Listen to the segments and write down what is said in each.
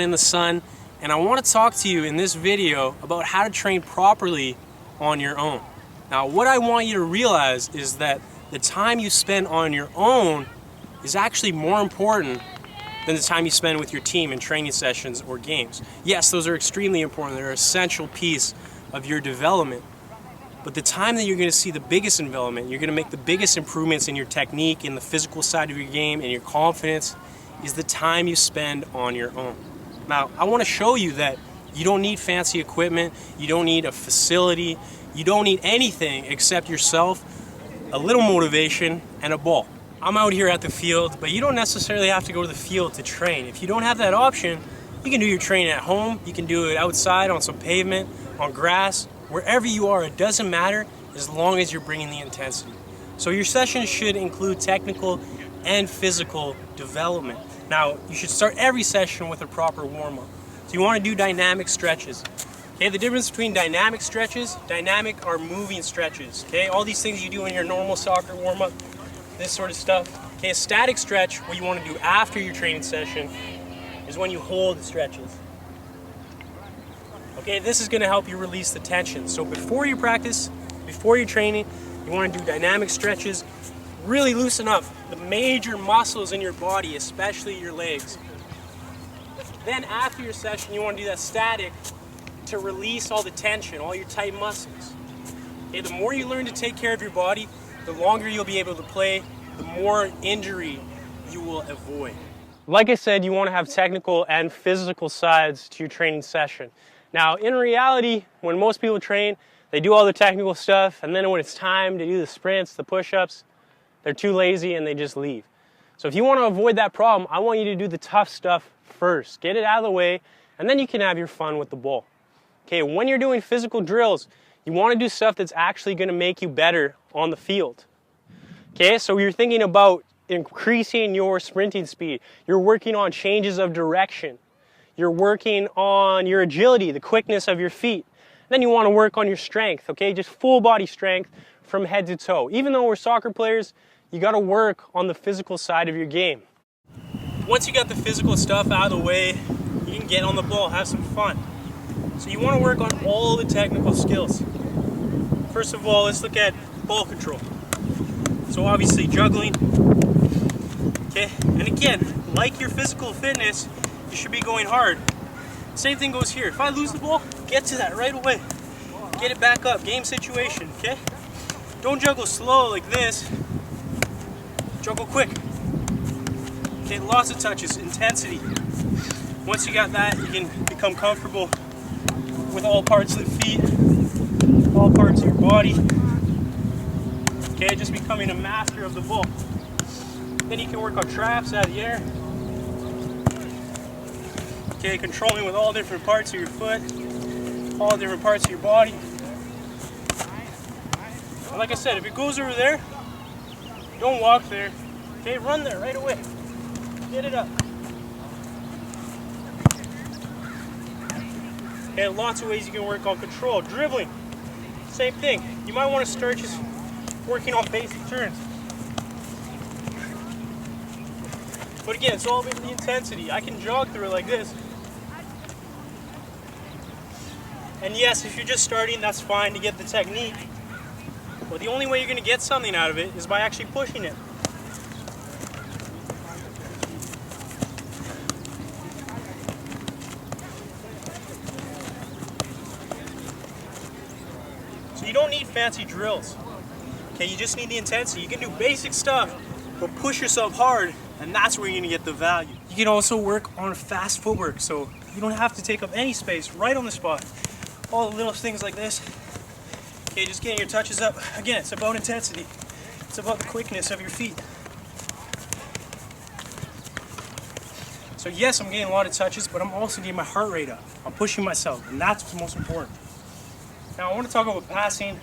in the sun, and I want to talk to you in this video about how to train properly on your own. Now, what I want you to realize is that the time you spend on your own is actually more important than the time you spend with your team in training sessions or games. Yes, those are extremely important. They're an essential piece of your development. But the time that you're going to see the biggest development, you're going to make the biggest improvements in your technique, in the physical side of your game, and your confidence, is the time you spend on your own. Now, I want to show you that you don't need fancy equipment, you don't need a facility, you don't need anything except yourself, a little motivation, and a ball. I'm out here at the field, but you don't necessarily have to go to the field to train. If you don't have that option, you can do your training at home, you can do it outside on some pavement, on grass, wherever you are. It doesn't matter as long as you're bringing the intensity. So your session should include technical and physical development. Now, you should start every session with a proper warm-up. So you want to do dynamic stretches. Okay, the difference between dynamic stretches, dynamic are moving stretches. Okay, all these things you do in your normal soccer warm-up, this sort of stuff. Okay, a static stretch, what you want to do after your training session, is when you hold the stretches. Okay, this is going to help you release the tension. So before you practice, before your training, you want to do dynamic stretches. Really loosen up the major muscles in your body, especially your legs. Then after your session, you want to do that static to release all the tension, all your tight muscles. Okay, the more you learn to take care of your body, the longer you'll be able to play, the more injury you will avoid. Like I said, you want to have technical and physical sides to your training session. Now, in reality, when most people train, they do all the technical stuff, and then when it's time to do the sprints, the push-ups, they're too lazy and they just leave. So if you want to avoid that problem, I want you to do the tough stuff first. Get it out of the way, and then you can have your fun with the ball. Okay, when you're doing physical drills, you want to do stuff that's actually going to make you better on the field. Okay, so you're thinking about increasing your sprinting speed. You're working on changes of direction. You're working on your agility, the quickness of your feet. Then you want to work on your strength, okay? Just full body strength from head to toe. Even though we're soccer players, you got to work on the physical side of your game. Once you got the physical stuff out of the way, you can get on the ball, have some fun. So you want to work on all the technical skills. First of all, let's look at ball control. So obviously juggling, okay? And again, like your physical fitness, you should be going hard. Same thing goes here. If I lose the ball, get to that right away. Get it back up, game situation, okay? Don't juggle slow like this. Juggle quick. Okay, lots of touches, intensity. Once you got that, you can become comfortable with all parts of the feet, all parts of your body. Okay, just becoming a master of the ball. Then you can work on traps out of the air. Okay, controlling with all different parts of your foot, all different parts of your body. And like I said, if it goes over there, don't walk there. Okay, run there right away. Get it up. Okay, lots of ways you can work on control. Dribbling, same thing. You might want to start just working on basic turns. But again, it's all about the intensity. I can jog through it like this. And yes, if you're just starting, that's fine to get the technique. But the only way you're going to get something out of it is by actually pushing it. So you don't need fancy drills. Okay, you just need the intensity. You can do basic stuff, but push yourself hard, and that's where you're going to get the value. You can also work on fast footwork, so you don't have to take up any space right on the spot. All the little things like this. Okay, just getting your touches up. Again, it's about intensity. It's about the quickness of your feet. So yes, I'm getting a lot of touches, but I'm also getting my heart rate up. I'm pushing myself, and that's what's most important. Now I want to talk about passing.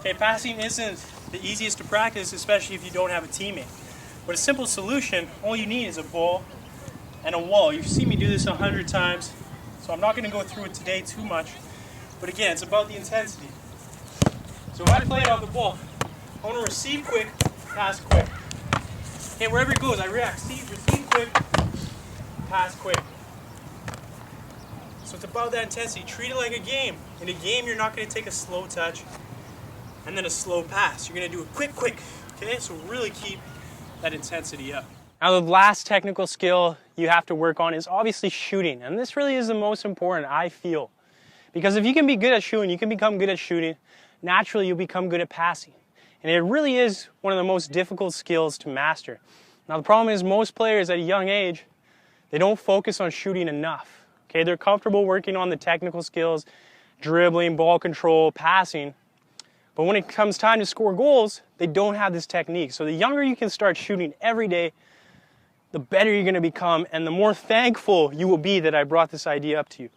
Okay, passing isn't the easiest to practice, especially if you don't have a teammate. But a simple solution, all you need is a ball and a wall. You've seen me do this 100 times. So I'm not going to go through it today too much, but again, it's about the intensity. So if I play it off the ball, I want to receive quick, pass quick. Okay, wherever it goes, I react. Receive quick, pass quick. So it's about that intensity. Treat it like a game. In a game, you're not going to take a slow touch and then a slow pass. You're going to do it quick. Okay, so really keep that intensity up. Now the last technical skill you have to work on is obviously shooting. And this really is the most important, I feel. Because if you can be good at shooting, you can become good at shooting. Naturally, you'll become good at passing. And it really is one of the most difficult skills to master. Now the problem is most players at a young age, they don't focus on shooting enough. Okay, they're comfortable working on the technical skills, dribbling, ball control, passing. But when it comes time to score goals, they don't have this technique. So the younger you can start shooting every day, the better you're going to become and the more thankful you will be that I brought this idea up to you.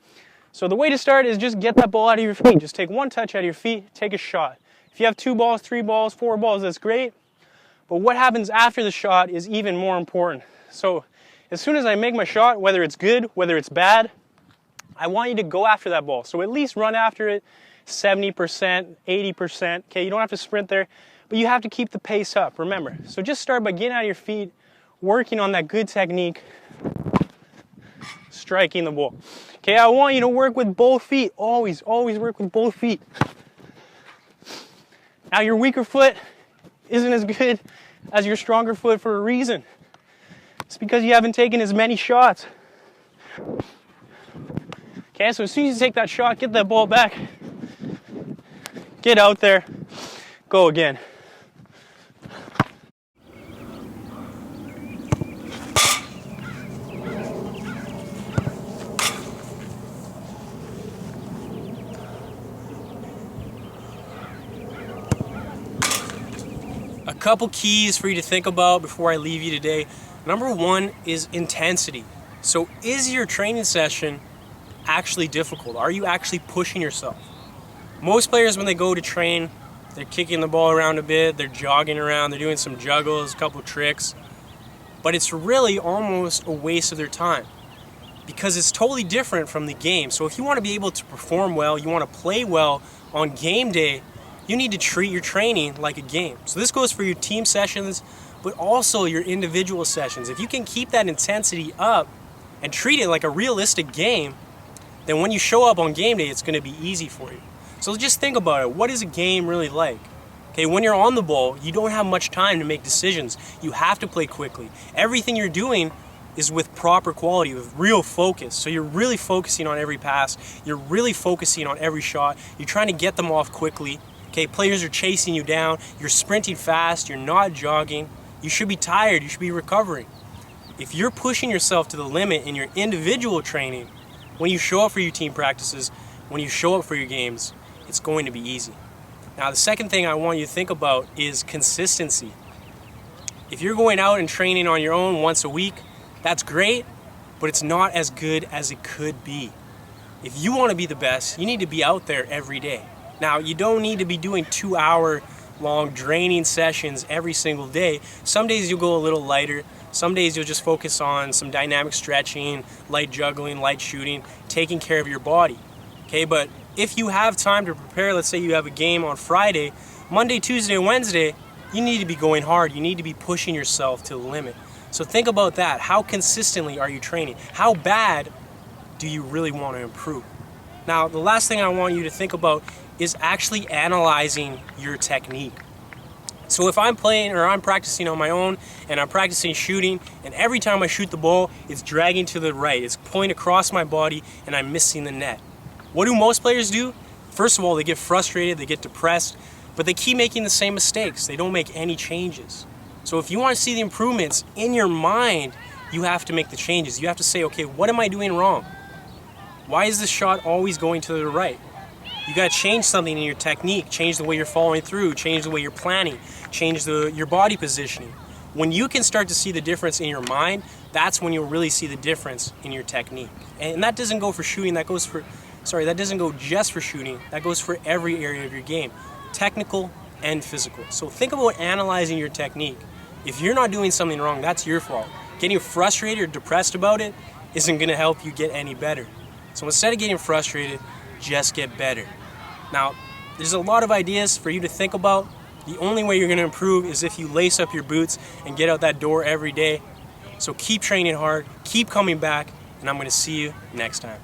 So the way to start is just get that ball out of your feet. Just take one touch out of your feet, take a shot. If you have 2 balls, 3 balls, 4 balls, that's great. But what happens after the shot is even more important. So as soon as I make my shot, whether it's good, whether it's bad, I want you to go after that ball. So at least run after it 70%, 80%. Okay, you don't have to sprint there, but you have to keep the pace up, remember. So just start by getting out of your feet, working on that good technique, striking the ball. Okay, I want you to work with both feet. Always work with both feet. Now your weaker foot isn't as good as your stronger foot for a reason. It's because you haven't taken as many shots. Okay, so as soon as you take that shot, get that ball back. Get out there, go again. A couple keys for you to think about before I leave you today. Number 1 is intensity. So is your training session actually difficult? Are you actually pushing yourself? Most players, when they go to train, they're kicking the ball around a bit, they're jogging around, they're doing some juggles, a couple tricks, but it's really almost a waste of their time because it's totally different from the game. So if you want to be able to perform well, you want to play well on game day, you need to treat your training like a game. So this goes for your team sessions, but also your individual sessions. If you can keep that intensity up and treat it like a realistic game, then when you show up on game day, it's going to be easy for you. So just think about it. What is a game really like? Okay, when you're on the ball, you don't have much time to make decisions. You have to play quickly. Everything you're doing is with proper quality, with real focus. So you're really focusing on every pass. You're really focusing on every shot. You're trying to get them off quickly. Okay, players are chasing you down. You're sprinting fast. You're not jogging. You should be tired. You should be recovering. If you're pushing yourself to the limit in your individual training, when you show up for your team practices, when you show up for your games, it's going to be easy. Now, the second thing I want you to think about is consistency. If you're going out and training on your own once a week, that's great, but it's not as good as it could be. If you want to be the best, you need to be out there every day. Now, you don't need to be doing 2-hour-long draining sessions every single day. Some days you'll go a little lighter. Some days you'll just focus on some dynamic stretching, light juggling, light shooting, taking care of your body. Okay, but if you have time to prepare, let's say you have a game on Friday, Monday, Tuesday, Wednesday, you need to be going hard. You need to be pushing yourself to the limit. So think about that. How consistently are you training? How bad do you really want to improve? Now, the last thing I want you to think about is actually analyzing your technique. So if I'm playing or I'm practicing on my own and I'm practicing shooting, and every time I shoot the ball, it's dragging to the right, it's pulling across my body, and I'm missing the net. What do most players do? First of all, they get frustrated, they get depressed, but they keep making the same mistakes. They don't make any changes. So if you want to see the improvements in your mind, you have to make the changes. You have to say, okay, what am I doing wrong? Why is this shot always going to the right? You got to change something in your technique, change the way you're following through, change the way you're planning, change your body positioning. When you can start to see the difference in your mind, that's when you'll really see the difference in your technique. And that doesn't go for shooting, that doesn't go just for shooting, that goes for every area of your game, technical and physical. So think about analyzing your technique. If you're not doing something wrong, that's your fault. Getting frustrated or depressed about it isn't going to help you get any better. So instead of getting frustrated, just get better. Now, there's a lot of ideas for you to think about. The only way you're going to improve is if you lace up your boots and get out that door every day. So keep training hard, keep coming back, and I'm going to see you next time.